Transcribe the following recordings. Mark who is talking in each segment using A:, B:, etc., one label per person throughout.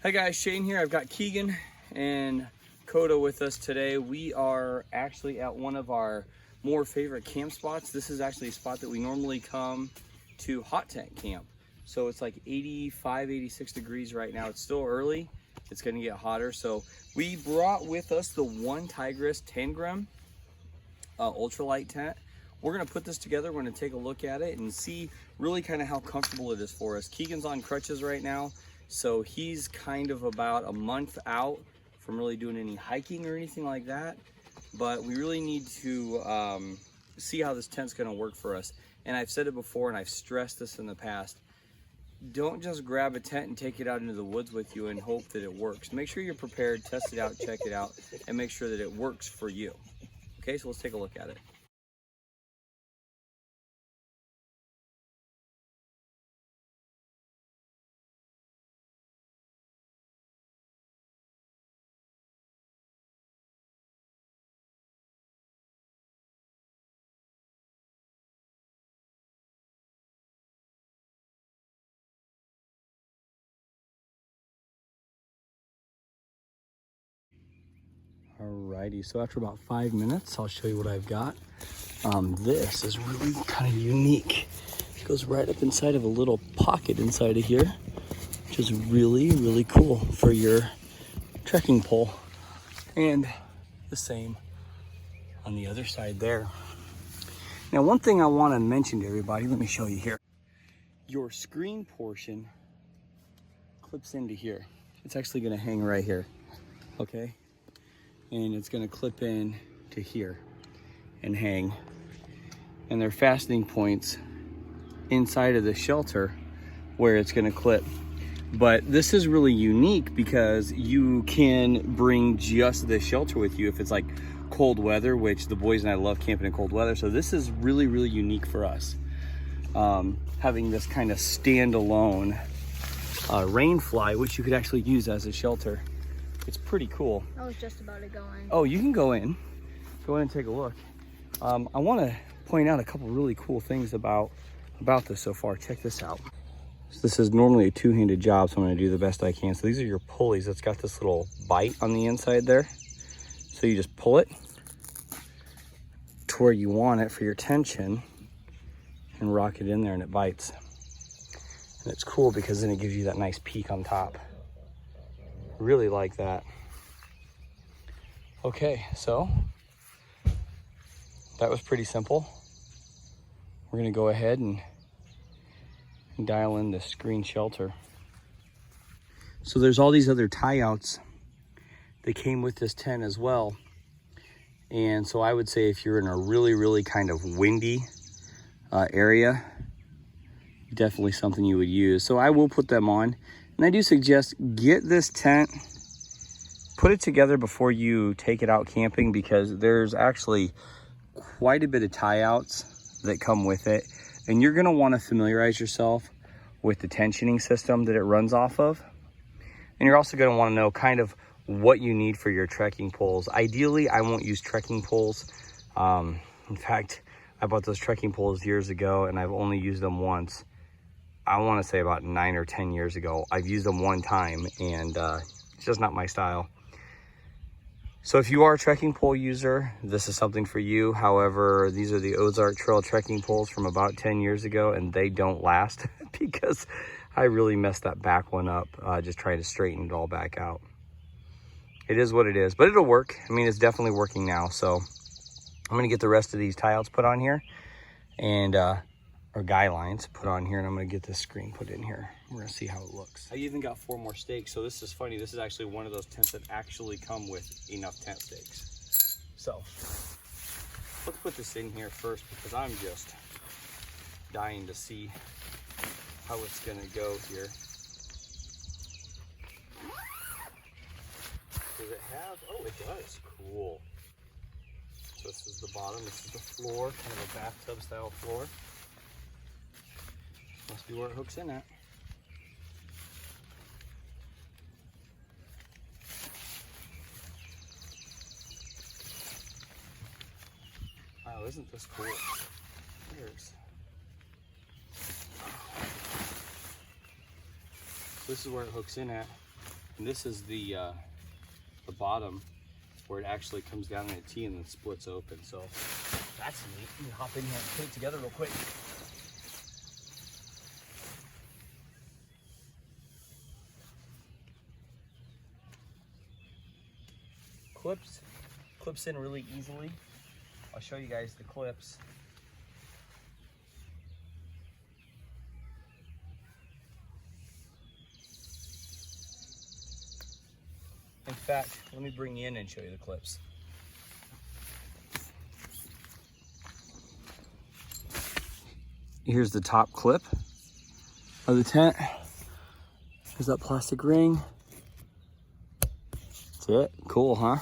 A: Hey guys, Shane here. I've got Keegan and Coda with us today. We are actually at one of our more favorite camp spots. This is actually a spot that we normally come to hot tent camp. So it's like 85, 86 degrees right now. It's still early. It's gonna get hotter. So we brought with us the OneTigris Tangram ultralight tent. We're gonna put this together. We're gonna take a look at it and see really kind of how comfortable it is for us. Keegan's on crutches right now. So he's kind of about a month out from really doing any hiking or anything like that. But we really need to see how this tent's gonna work for us. And I've said it before and I've stressed this in the past. Don't just grab a tent and take it out into the woods with you and hope that it works. Make sure you're prepared, test it out, check it out, and make sure that it works for you. Okay, so let's take a look at it. Alrighty, so after about 5 minutes, I'll show you what I've got. This is really kind of unique. It goes right up inside of a little pocket inside of here, which is really, really cool for your trekking pole. And the same on the other side there. Now, one thing I want to mention to everybody, let me show you here. Your screen portion clips into here. It's actually going to hang right here, okay? And it's going to clip in to here and hang. And there are fastening points inside of the shelter where it's going to clip. But this is really unique because you can bring just this shelter with you if it's like cold weather, which the boys and I love camping in cold weather. So this is really, really unique for us. Having this kind of standalone rain fly, which you could actually use as a shelter. It's pretty cool.
B: I was just about to go in.
A: Oh, you can go in. Go in and take a look. I want to point out a couple really cool things about this so far. Check this out. So this is normally a two-handed job, so I'm going to do the best I can. So these are your pulleys. It's got this little bite on the inside there. So you just pull it to where you want it for your tension and rock it in there and it bites. And it's cool because then it gives you that nice peak on top. Really like that. Okay, so that was pretty simple. We're gonna go ahead and dial in the screen shelter. So there's all these other tie outs that came with this tent as well. And so I would say if you're in a really, really kind of windy area, definitely something you would use. So I will put them on. And I do suggest get this tent, put it together before you take it out camping because there's actually quite a bit of tie outs that come with it. And you're gonna wanna familiarize yourself with the tensioning system that it runs off of. And you're also gonna wanna know kind of what you need for your trekking poles. Ideally, I won't use trekking poles. In fact, I bought those trekking poles years ago and I've only used them once. I want to say about 9 or 10 years ago. I've used them one time and it's just not my style. So if you are a trekking pole user, this is something for you. However, these are the Ozark Trail trekking poles from about 10 years ago and they don't last because I really messed that back one up just trying to straighten it all back out. It is what it is, but it'll work. I mean, it's definitely working now. So I'm going to get the rest of these tie outs put on here and or guy lines put on here, and I'm gonna get this screen put in here. We're gonna see how it looks. I even got 4 more stakes, so this is funny. This is actually one of those tents that actually come with enough tent stakes. So let's put this in here first because I'm just dying to see how it's gonna go here. Does it have, oh it does, cool. So this is the bottom, this is the floor, kind of a bathtub style floor. Must be where it hooks in at. Wow, isn't this cool? There's. This is where it hooks in at. And this is the bottom where it actually comes down in a T and then splits open. So that's neat. Let me hop in here and put it together real quick. Clips in really easily. I'll show you guys the clips. In fact, let me bring you in and show you the clips. Here's the top clip of the tent. Here's that plastic ring. That's it. Cool, huh?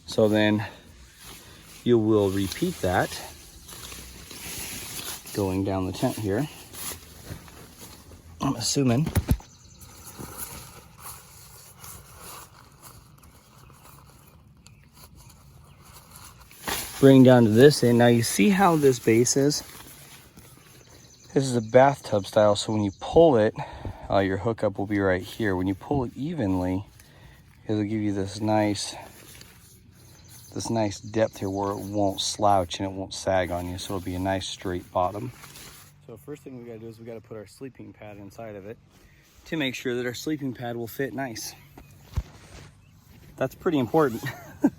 A: So then you will repeat that going down the tent here. I'm assuming. Bring down to this end. Now you see how this base is? This is a bathtub style, so when you pull it, your hookup will be right here. When you pull it evenly, it'll give you this nice depth here where it won't slouch and it won't sag on you, so it'll be a nice straight bottom. So first thing we gotta do is we gotta put our sleeping pad inside of it to make sure that our sleeping pad will fit nice. That's pretty important. At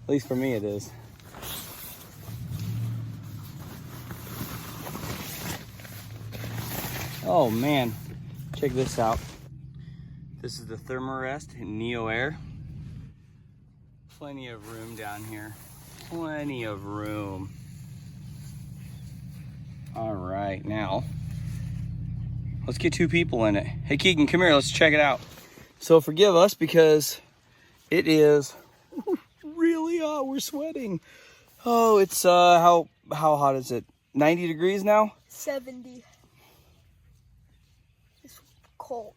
A: least for me it is. Oh man, check this out. This is the Thermarest Neo Air. Plenty of room down here. Plenty of room. All right, now let's get 2 people in it. Hey Keegan, come here, let's check it out. So forgive us because it is really hot, we're sweating. Oh, it's how hot is it? 90 degrees now?
B: 70. It's cold.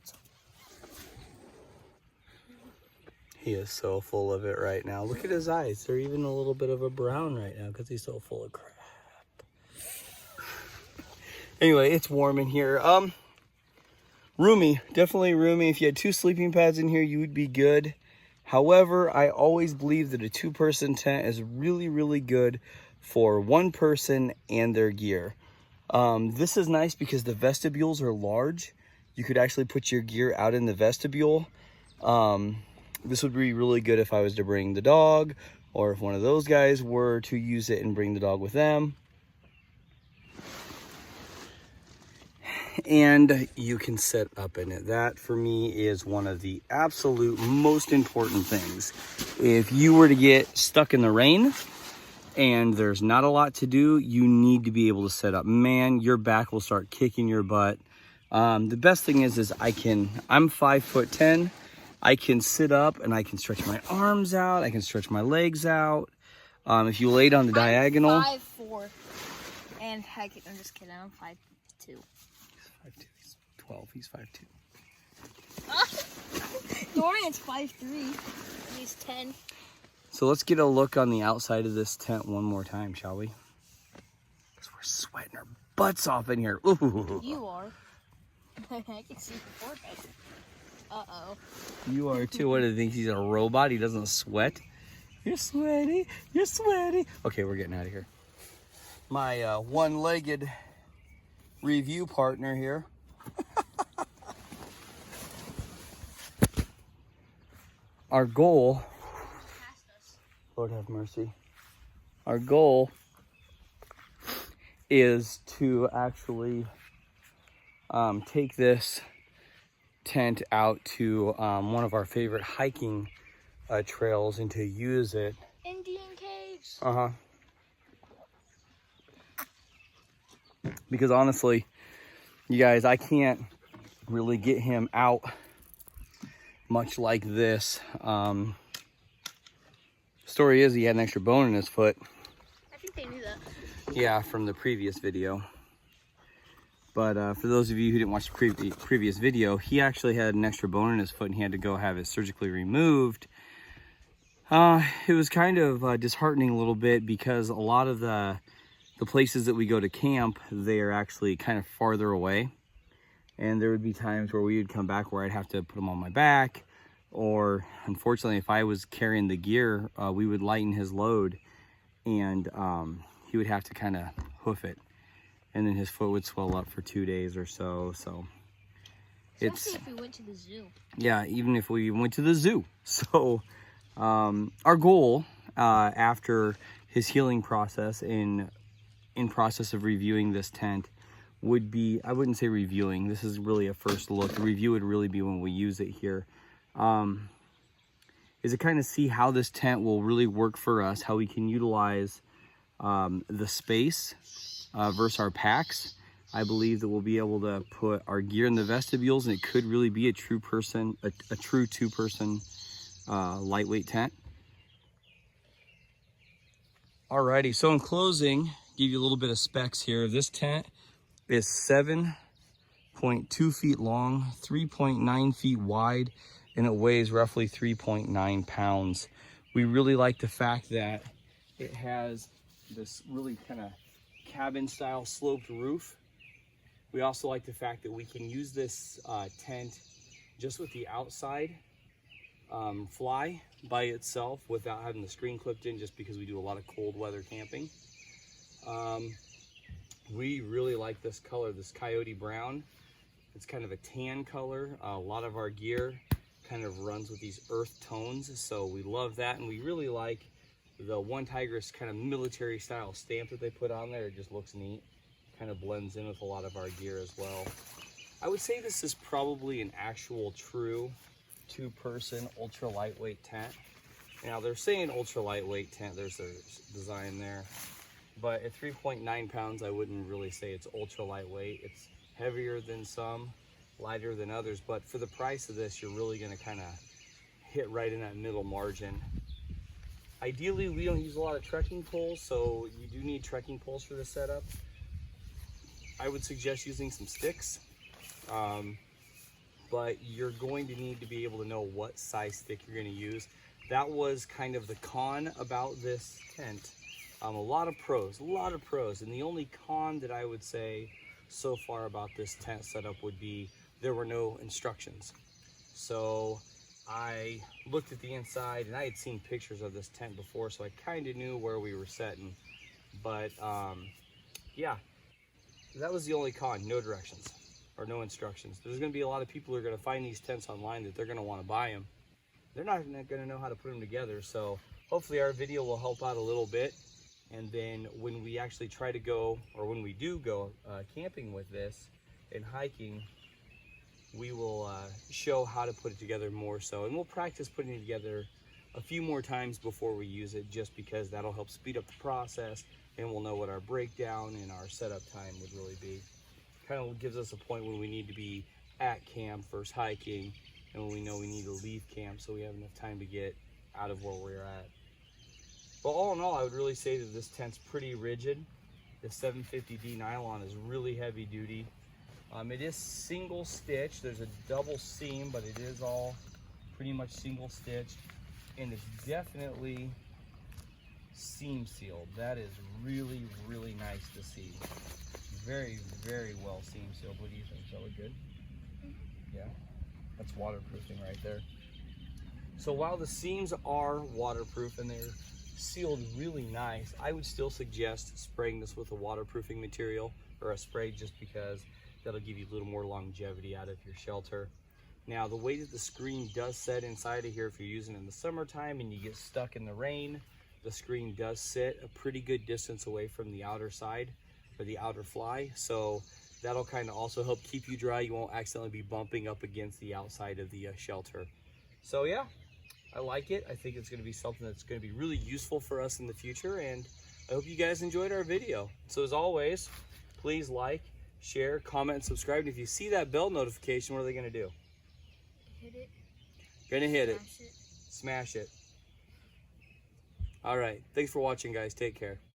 A: He is so full of it right now. Look at his eyes. They're even a little bit of a brown right now because he's so full of crap. Anyway, it's warm in here. Roomy, definitely roomy. If you had 2 sleeping pads in here, you would be good. However, I always believe that a 2-person tent is really, really good for 1 person and their gear. This is nice because the vestibules are large. You could actually put your gear out in the vestibule. This would be really good if I was to bring the dog, or if one of those guys were to use it and bring the dog with them. And you can set up in it. That for me is one of the absolute most important things. If you were to get stuck in the rain and there's not a lot to do, you need to be able to set up. Man, your back will start kicking your butt. The best thing is I'm 5'10". I can sit up and I can stretch my arms out. I can stretch my legs out. If you laid on the diagonal.
B: I'm 5'4". And heck, I'm just kidding. I'm 5'2".
A: He's 5'2". He's 12. He's 5'2".
B: Dorian's 5'3". He's 10.
A: So let's get a look on the outside of this tent one more time, shall we? Because we're sweating our butts off in here. Ooh.
B: You are. I can see your forehead. Uh-oh.
A: You are too. What, do you think he's a robot? He doesn't sweat? You're sweaty. You're sweaty. Okay, we're getting out of here. My one-legged review partner here. Our goal, Lord have mercy. Our goal is to actually take this tent out to one of our favorite hiking trails and to use it.
B: Indian caves.
A: Because honestly, you guys, I can't really get him out much like this. Story is he had an extra bone in his foot.
B: I think they knew that.
A: Yeah, from the previous video. But for those of you who didn't watch the previous video, he actually had an extra bone in his foot and he had to go have it surgically removed. It was kind of disheartening a little bit because a lot of the places that we go to camp, they are actually kind of farther away. And there would be times where we would come back where I'd have to put him on my back, or unfortunately, if I was carrying the gear, we would lighten his load, and he would have to kind of hoof it, and then his foot would swell up for 2 days or so. So
B: especially if we went to the zoo.
A: Yeah, even if we went to the zoo. So our goal after his healing process, in process of reviewing this tent, would be, I wouldn't say reviewing, this is really a first look. The review would really be when we use it here. Is to kind of see how this tent will really work for us, how we can utilize the space versus our packs. I believe that we'll be able to put our gear in the vestibules, and it could really be a true two-person lightweight tent. Alrighty, so in closing, give you a little bit of specs here. This tent is 7.2 feet long, 3.9 feet wide, and it weighs roughly 3.9 pounds. We really like the fact that it has this really kind of cabin style sloped roof. We also like the fact that we can use this tent just with the outside fly by itself without having the screen clipped in, just because we do a lot of cold weather camping. We really like this color, this coyote brown. It's kind of a tan color. A lot of our gear kind of runs with these earth tones, so we love that, and we really like the OneTigris kind of military style stamp that they put on there. It just looks neat, kind of blends in with a lot of our gear as well. I would say this is probably an actual true two-person ultra lightweight tent. Now they're saying ultra lightweight tent, there's their design there, but at 3.9 pounds I wouldn't really say it's ultra lightweight. It's heavier than some, lighter than others, but for the price of this, you're really going to kind of hit right in that middle margin. Ideally, we don't use a lot of trekking poles, so you do need trekking poles for this setup. I would suggest using some sticks, but you're going to need to be able to know what size stick you're going to use. That was kind of the con about this tent. A lot of pros, and the only con that I would say so far about this tent setup would be there were no instructions. So I looked at the inside, and I had seen pictures of this tent before, so I kind of knew where we were setting. But yeah, that was the only con, no directions or no instructions. There's going to be a lot of people who are going to find these tents online that they're going to want to buy them. They're not going to know how to put them together, so hopefully our video will help out a little bit. And then when we actually try to go, or when we do go camping with this and hiking, we will show how to put it together more so. And we'll practice putting it together a few more times before we use it, just because that'll help speed up the process, and we'll know what our breakdown and our setup time would really be. Kind of gives us a point when we need to be at camp versus hiking, and when we know we need to leave camp so we have enough time to get out of where we're at. But all in all, I would really say that this tent's pretty rigid. The 750D nylon is really heavy duty. It is single stitch. There's a double seam, but it is all pretty much single stitched, and it's definitely seam sealed. That is really, really nice to see. Very, very well seam sealed. What do you think? Does that look good? Yeah, that's waterproofing right there. So while the seams are waterproof and they're sealed really nice, I would still suggest spraying this with a waterproofing material or a spray, just because that'll give you a little more longevity out of your shelter. Now, the way that the screen does set inside of here, if you're using it in the summertime and you get stuck in the rain, the screen does sit a pretty good distance away from the outer side or the outer fly, so that'll kind of also help keep you dry. You won't accidentally be bumping up against the outside of the shelter. So yeah, I like it. I think it's going to be something that's going to be really useful for us in the future, and I hope you guys enjoyed our video. So as always, please like, share, comment, and subscribe. And if you see that bell notification, what are they going to do?
B: Hit it.
A: Gonna hit it.
B: Smash it.
A: Smash it. All right. Thanks for watching, guys. Take care.